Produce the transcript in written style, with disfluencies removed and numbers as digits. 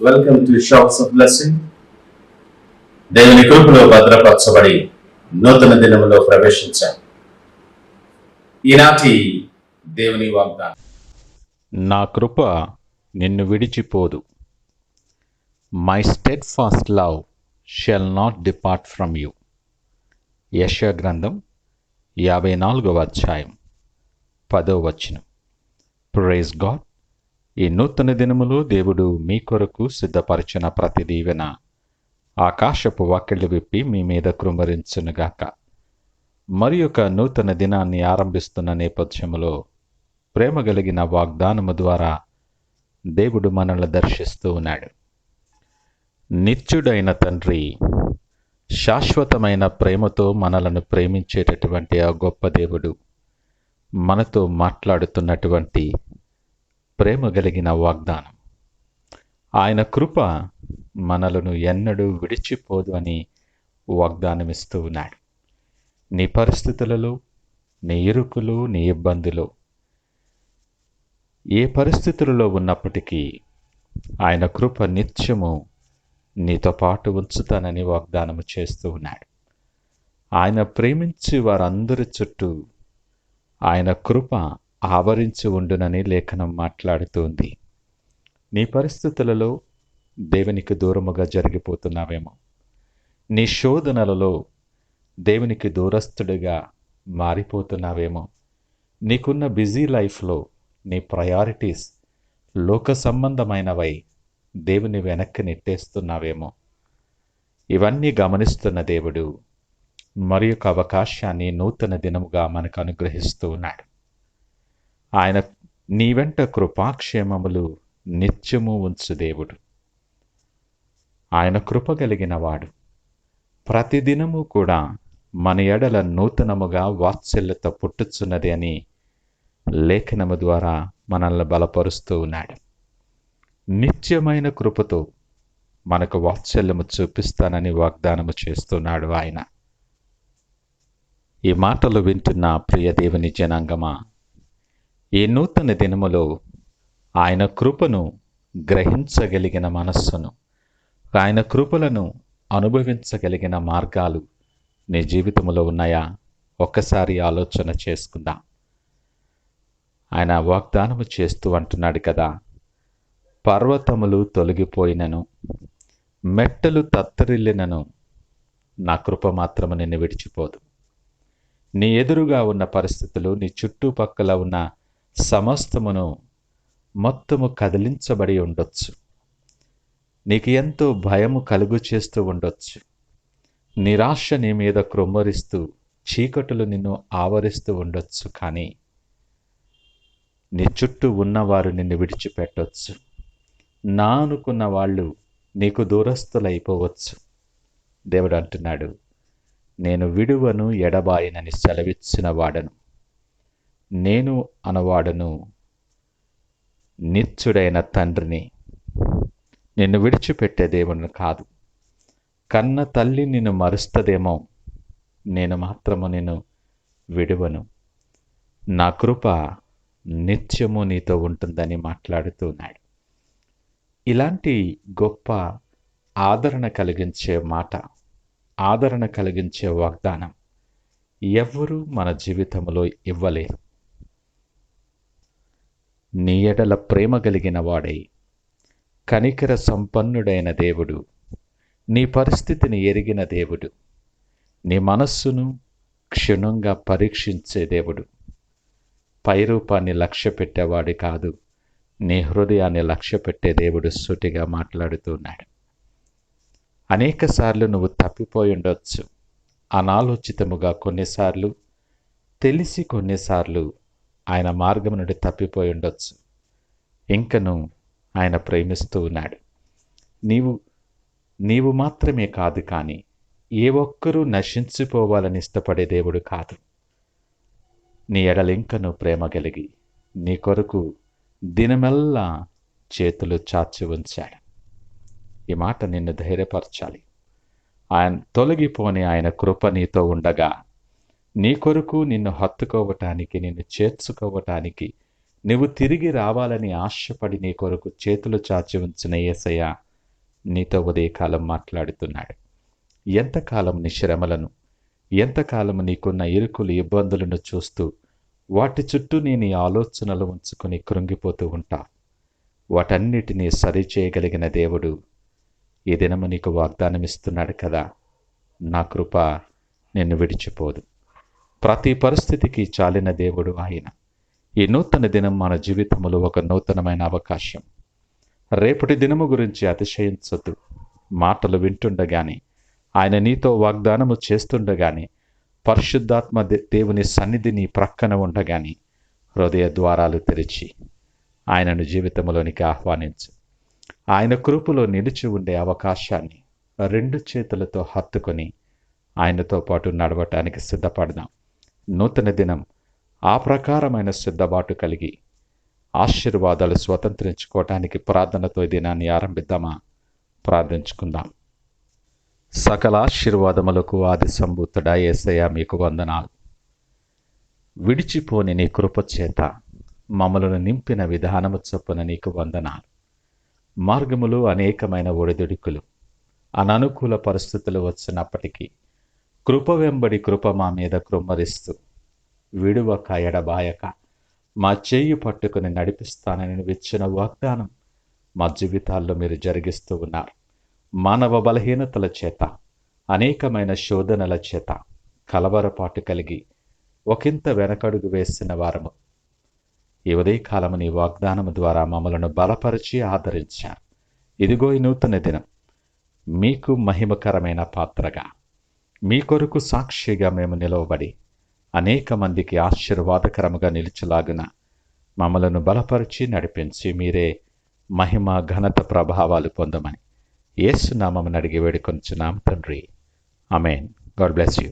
Welcome to shops of blessing. దేవుని కృపలో భద్రపరచబడి నూతన దినములో ప్రవేశించాం. ఈనాటి దేవుని వాగ్దానం, నా కృప నిన్ను విడిచిపోదు. My steadfast love shall not depart from you. యెషయా గ్రంథం 54వ అధ్యాయం 10వ వచనం. Praise God. ఈ నూతన దినములో దేవుడు మీ కొరకు సిద్ధపరిచిన ప్రతి దీవెన ఆకాశపు వాకిళ్ళు విప్పి మీ మీద కృమ్మరించునుగాక. మరి ఒక నూతన దినాన్ని ఆరంభిస్తున్న నేపథ్యములో ప్రేమ కలిగిన వాగ్దానము ద్వారా దేవుడు మనల్ని దర్శిస్తూ ఉన్నాడు. నిత్యుడైన తండ్రి శాశ్వతమైన ప్రేమతో మనలను ప్రేమించేటటువంటి ఆ గొప్ప దేవుడు మనతో మాట్లాడుతున్నటువంటి ప్రేమ కలిగిన వాగ్దానం. ఆయన కృప మనలను ఎన్నడూ విడిచిపోదు అని వాగ్దానమిస్తూ ఉన్నాడు. నీ పరిస్థితులలో, నీ ఇరుకులు, నీ ఇబ్బందులు, ఏ పరిస్థితులలో ఉన్నప్పటికీ ఆయన కృప నిత్యము నీతో పాటు ఉంచుతానని వాగ్దానము చేస్తూ ఉన్నాడు. ఆయన ప్రేమించి వారందరి చుట్టూ ఆయన కృప ఆవరించి ఉండునని లేఖనం మాట్లాడుతుంది. నీ పరిస్థితులలో దేవునికి దూరముగా జరిగిపోతున్నావేమో, నీ శోధనలలో దేవునికి దూరస్తుడిగా మారిపోతున్నావేమో, నీకున్న బిజీ లైఫ్లో నీ ప్రయారిటీస్ లోక సంబంధమైనవై దేవుని వెనక్కి నెట్టేస్తున్నావేమో. ఇవన్నీ గమనిస్తున్న దేవుడు మరి ఒక అవకాశాన్ని నూతన దినముగా మనకు అనుగ్రహిస్తూ ఉన్నాడు. ఆయన నీ వెంట కృపాక్షేమములు నిత్యము ఉంచు దేవుడు. ఆయన కృప కలిగిన వాడు. ప్రతిదినము కూడా మన ఎడల నూతనముగా వాత్సల్యత పుట్టుచున్నది అని లేఖనము ద్వారా మనల్ని బలపరుస్తూ ఉన్నాడు. నిత్యమైన కృపతో మనకు వాత్సల్యము చూపిస్తానని వాగ్దానము చేస్తున్నాడు ఆయన. ఈ మాటలు వింటున్న ప్రియ దేవుని జనాంగమా, ఈ నూతన దినములో ఆయన కృపను గ్రహించగలిగిన మనస్సును, ఆయన కృపలను అనుభవించగలిగిన మార్గాలు నీ జీవితంలో ఉన్నాయా? ఒక్కసారి ఆలోచన చేసుకుందాం. ఆయన వాగ్దానము చేస్తూ అంటున్నాడు కదా, పర్వతములు తొలగిపోయినను, మెట్టలు తత్తరిల్లినను, నా కృప మాత్రము నిన్ను విడిచిపోదు. నీ ఎదురుగా ఉన్న పరిస్థితులు, నీ చుట్టుపక్కల ఉన్న సమస్తమును మొత్తము కదిలించబడి ఉండొచ్చు. నీకు ఎంతో భయము కలుగు చేస్తూ ఉండొచ్చు. నిరాశ నీ మీద కృమ్మరిస్తూ, చీకటులు నిన్ను ఆవరిస్తూ ఉండొచ్చు. కానీ నీ చుట్టూ ఉన్నవారు నిన్ను విడిచిపెట్టొచ్చు. నా అనుకున్న వాళ్ళు నీకు దూరస్తులైపోవచ్చు. దేవుడు అంటున్నాడు, నేను విడువను ఎడబాయనని సెలవిచ్చిన వాడను. నేను అనవాడను నిత్యుడైన తండ్రిని. నిన్ను విడిచిపెట్టే దేవుని కాదు. కన్న తల్లి నిన్ను మరుస్తదేమో, నేను మాత్రము నిన్ను విడువను. నా కృప నిత్యము నీతో ఉంటుందని మాట్లాడుతున్నాడు. ఇలాంటి గొప్ప ఆదరణ కలిగించే మాట, ఆదరణ కలిగించే వాగ్దానం ఎవ్వరూ మన జీవితంలో ఇవ్వలేరు. నీ ఎడల ప్రేమ కలిగిన వాడై, కనికర సంపన్నుడైన దేవుడు, నీ పరిస్థితిని ఎరిగిన దేవుడు, నీ మనస్సును క్షుణ్ణంగా పరీక్షించే దేవుడు, పైరూపాన్ని లక్ష్య పెట్టేవాడు కాదు, నీ హృదయాన్ని లక్ష్య పెట్టే దేవుడు సూటిగా మాట్లాడుతున్నాడు. అనేక సార్లు నువ్వు తప్పిపోయి ఉండొచ్చు. అనాలోచితముగా కొన్నిసార్లు, తెలిసి కొన్నిసార్లు ఆయన మార్గం నుండి తప్పిపోయి ఉండొచ్చు. ఇంకను ఆయన ప్రేమిస్తూ ఉన్నాడు. నీవు మాత్రమే కాదు, కానీ ఏ ఒక్కరూ నశించిపోవాలని ఇష్టపడే దేవుడు కాదు. నీ ఎడలింకను ప్రేమ కలిగి నీ కొరకు దినమెల్లా చేతులు చాచి ఉంచాడు. ఈ మాట నిన్ను ధైర్యపరచాలి. ఆయన తొలగిపోని ఆయన కృప నీతో ఉండగా, నీ కొరకు నిన్ను హత్తుకోవటానికి, నిన్ను చేర్చుకోవటానికి, నువ్వు తిరిగి రావాలని ఆశపడి నీ కొరకు చేతులు చాచి ఉంచిన యేసయ్య నీతో ఉదయకాలం మాట్లాడుతున్నాడు. ఎంతకాలం నీ శ్రమలను, ఎంతకాలం నీకున్న ఇరుకులు ఇబ్బందులను చూస్తూ వాటి చుట్టూ నీ ఆలోచనలు ఉంచుకుని కృంగిపోతూ ఉంటావు. వాటన్నిటినీ సరిచేయగలిగిన దేవుడు ఈ దినము నీకు వాగ్దానం ఇస్తున్నాడు కదా. నా కృప నిన్ను విడిచిపోదు. ప్రతి పరిస్థితికి చాలిన దేవుడు ఆయన. ఈ నూతన దినం మన జీవితంలో ఒక నూతనమైన అవకాశం. రేపటి దినము గురించి అతిశయించొద్దు. మాటలు వింటుండగానే, ఆయన నీతో వాగ్దానము చేస్తుండగానే, పరిశుద్ధాత్మ దేవుని సన్నిధి నీ ప్రక్కన ఉండగానే హృదయ ద్వారాలు తెరిచి ఆయనను జీవితంలోనికి ఆహ్వానించు. ఆయన కృపలో నిలిచి ఉండే అవకాశాన్ని రెండు చేతులతో హత్తుకొని ఆయనతో పాటు నడవటానికి సిద్ధపడదాం. నూతన దినం ఆ ప్రకారమైన సిద్ధపాటు కలిగి ఆశీర్వాదాలు స్వతంత్రించుకోవటానికి ప్రార్థనతో ఈ దినాన్ని ఆరంభిద్దామా? ప్రార్థించుకుందాం. సకల ఆశీర్వాదములకు ఆది సంభూతుడా యేసయ్య మీకు వందనాలు. విడిచిపోని నీ కృప చేత మమ్మలను నింపిన విధానము చొప్పున నీకు వందనాలు. మార్గములు అనేకమైన ఒడిదుడుకులు, అననుకూల పరిస్థితులు వచ్చినప్పటికీ కృప వెంబడి కృప మా మీద కృమ్మరిస్తూ విడువక ఎడబాయక మా చేయి పట్టుకుని నడిపిస్తానని నువ్వు ఇచ్చిన వాగ్దానం మా జీవితాల్లో మీరు జరిగిస్తూ ఉన్నారు. మానవ బలహీనతల చేత, అనేకమైన శోధనల చేత కలవరపాటు కలిగి ఒకంత వెనకడుగు వేసిన వారము ఈ ఉదయకాలము నీ వాగ్దానము ద్వారా మమ్మలను బలపరిచి ఆదరించారు. ఇదిగో ఈ నూతన దినం మీకు మహిమకరమైన పాత్రగా, మీ కొరకు సాక్షిగా మేము నిలవబడి అనేక మందికి ఆశీర్వాదకరముగా నిలిచేలాగున మమ్మలను బలపరిచి నడిపించి మీరే మహిమ ఘనత ప్రభావాలు పొందమని యేసు నామమున అడిగి వేడుకొనుచున్నాం తండ్రి. ఆమేన్. God bless you.